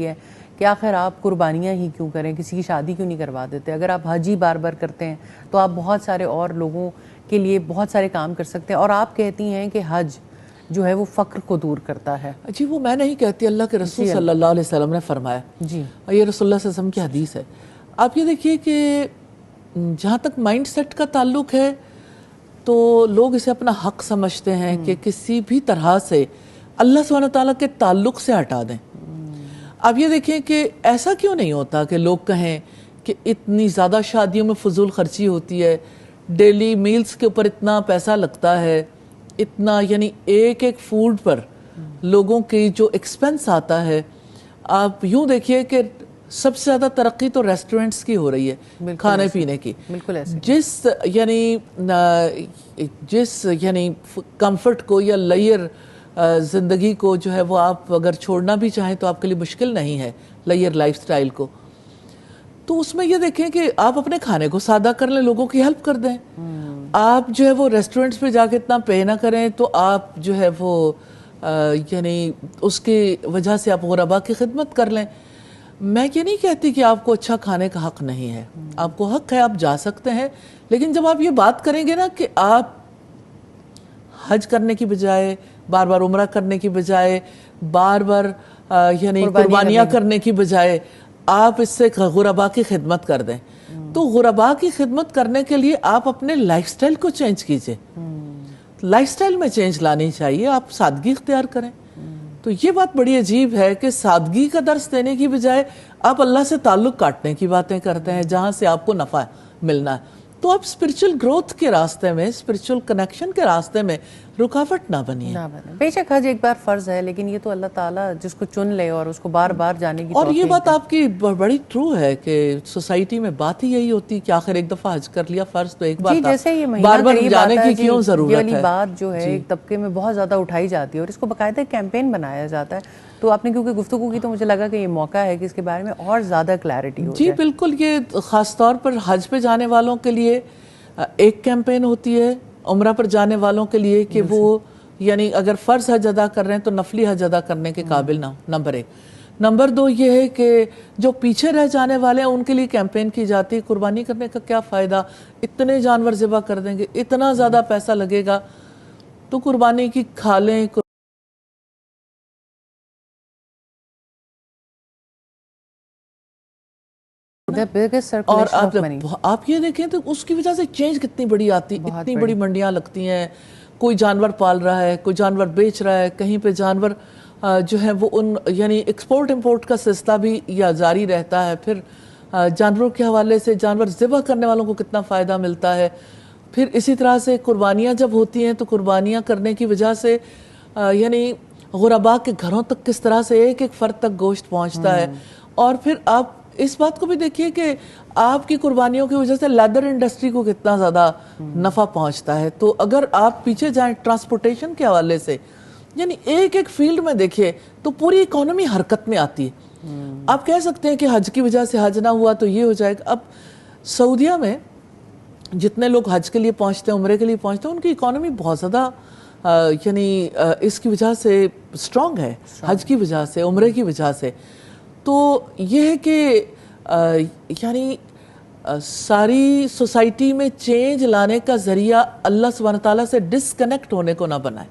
ہے کہ آخر آپ قربانیاں ہی کیوں کریں، کسی کی شادی کیوں نہیں کروا دیتے؟ اگر آپ حج ہی بار بار کرتے ہیں تو آپ بہت سارے اور لوگوں کے لیے بہت سارے کام کر سکتے ہیں، اور آپ کہتی ہیں کہ حج جو ہے وہ فقر کو دور کرتا ہے۔ جی وہ میں نہیں کہتی، اللہ کے رسول صلی اللہ علیہ وسلم نے فرمایا، جی یہ رسول اللہ صلی اللہ علیہ وسلم کی حدیث ہے۔ آپ یہ دیکھیے کہ جہاں تک مائنڈ سیٹ کا تعلق ہے تو لوگ اسے اپنا حق سمجھتے ہیں کہ کسی بھی طرح سے اللہ سبحانہ تعالیٰ کے تعلق سے ہٹا دیں۔ آپ یہ دیکھیں کہ ایسا کیوں نہیں ہوتا کہ لوگ کہیں کہ اتنی زیادہ شادیوں میں فضول خرچی ہوتی ہے، ڈیلی میلز کے اوپر اتنا پیسہ لگتا ہے، اتنا یعنی ایک ایک فوڈ پر لوگوں کی جو ایکسپینس آتا ہے۔ آپ یوں دیکھیے کہ سب سے زیادہ ترقی تو ریسٹورنٹس کی ہو رہی ہے، کھانے پینے کی۔ بالکل ایسے جس یعنی کمفرٹ کو یا لیئر زندگی کو جو ہے وہ آپ اگر چھوڑنا بھی چاہیں تو آپ کے لیے مشکل نہیں ہے، لیئر لائف سٹائل کو، تو اس میں یہ دیکھیں کہ آپ اپنے کھانے کو سادہ کر لیں، لوگوں کی ہیلپ کر دیں۔ آپ جو ہے وہ ریسٹورنٹس پہ جا کے اتنا پے نہ کریں تو آپ جو ہے وہ یعنی اس کی وجہ سے آپ غربا کی خدمت کر لیں۔ میں یہ نہیں کہتی کہ آپ کو اچھا کھانے کا حق نہیں ہے، آپ کو حق ہے، آپ جا سکتے ہیں، لیکن جب آپ یہ بات کریں گے نا کہ آپ حج کرنے کی بجائے، بار بار عمرہ کرنے کی بجائے، بار بار یعنی قربانیاں کرنے کی بجائے آپ اس سے غربا کی خدمت کر دیں، تو غربا کی خدمت کرنے کے لیے آپ اپنے لائف سٹائل کو چینج کیجئے۔ لائف سٹائل میں چینج لانی چاہیے، آپ سادگی اختیار کریں۔ تو یہ بات بڑی عجیب ہے کہ سادگی کا درس دینے کی بجائے آپ اللہ سے تعلق کاٹنے کی باتیں کرتے ہیں جہاں سے آپ کو نفع ملنا ہے۔ تو آپ اسپرچل گروتھ کے راستے میں، اسپرچل کنیکشن کے راستے میں رکاوٹ نہ بنیے۔ بے شک حج ایک بار فرض ہے، لیکن یہ تو اللہ تعالیٰ جس کو چن لے اور اس کو بار بار جانے کی اور یہ بات آپ کی بڑی ٹرو ہے کہ سوسائٹی میں بات ہی یہی ہوتی کہ آخر ایک دفعہ حج کر لیا، فرض تو ایک بار تھا، جیسے یہ بار بار جانے کی کیوں ضرورت ہے؟ یہ والی بات جو ہے ایک طبقے میں بہت زیادہ اٹھائی جاتی ہے اور اس کو باقاعدہ کیمپین بنایا جاتا ہے۔ تو آپ نے کیونکہ گفتگو کی تو مجھے لگا کہ یہ موقع ہے کہ اس کے بارے میں اور زیادہ کلیئرٹی ہو جائے۔ جی بالکل، یہ خاص طور پر حج پہ جانے والوں کے لیے ایک کیمپین ہوتی ہے، عمرہ پر جانے والوں کے لیے کہ وہ یعنی اگر فرض حج ادا کر رہے ہیں تو نفلی حج ادا کرنے کے قابل نہ ہو، نمبر ایک۔ نمبر دو یہ ہے کہ جو پیچھے رہ جانے والے ہیں ان کے لیے کیمپین کی جاتی ہے، قربانی کرنے کا کیا فائدہ، اتنے جانور ذبح کر دیں گے، اتنا زیادہ پیسہ لگے گا، تو قربانی کی کھا لیں۔ اور آپ یہ دیکھیں تو اس کی وجہ سے چینج کتنی بڑی آتی، اتنی بڑی منڈیاں لگتی ہیں، کوئی جانور پال رہا ہے، کوئی جانور بیچ رہا ہے، کہیں پہ جانور جو ہے وہ ان یعنی ایکسپورٹ امپورٹ کا سلسلہ بھی یا جاری رہتا ہے۔ پھر جانوروں کے حوالے سے جانور ذبح کرنے والوں کو کتنا فائدہ ملتا ہے۔ پھر اسی طرح سے قربانیاں جب ہوتی ہیں تو قربانیاں کرنے کی وجہ سے یعنی غربا کے گھروں تک کس طرح سے ایک ایک فرد تک گوشت پہنچتا ہے۔ اور پھر آپ اس بات کو بھی دیکھیے کہ آپ کی قربانیوں کی وجہ سے لیدر انڈسٹری کو کتنا زیادہ نفع پہنچتا ہے۔ تو اگر آپ پیچھے جائیں ٹرانسپورٹیشن کے حوالے سے، یعنی ایک ایک فیلڈ میں دیکھیں تو پوری اکانومی حرکت میں آتی ہے۔ آپ کہہ سکتے ہیں کہ حج کی وجہ سے حج نہ ہوا تو یہ ہو جائے گا۔ اب سعودیہ میں جتنے لوگ حج کے لیے پہنچتے ہیں، عمرے کے لیے پہنچتے ہیں، ان کی اکانومی بہت زیادہ یعنی اس کی وجہ سے سٹرونگ ہے، حج کی وجہ سے، عمرے کی وجہ سے۔ تو یہ ہے کہ یعنی ساری سوسائٹی میں چینج لانے کا ذریعہ اللہ سبحانہ تعالیٰ سے ڈسکنیکٹ ہونے کو نہ بنائے۔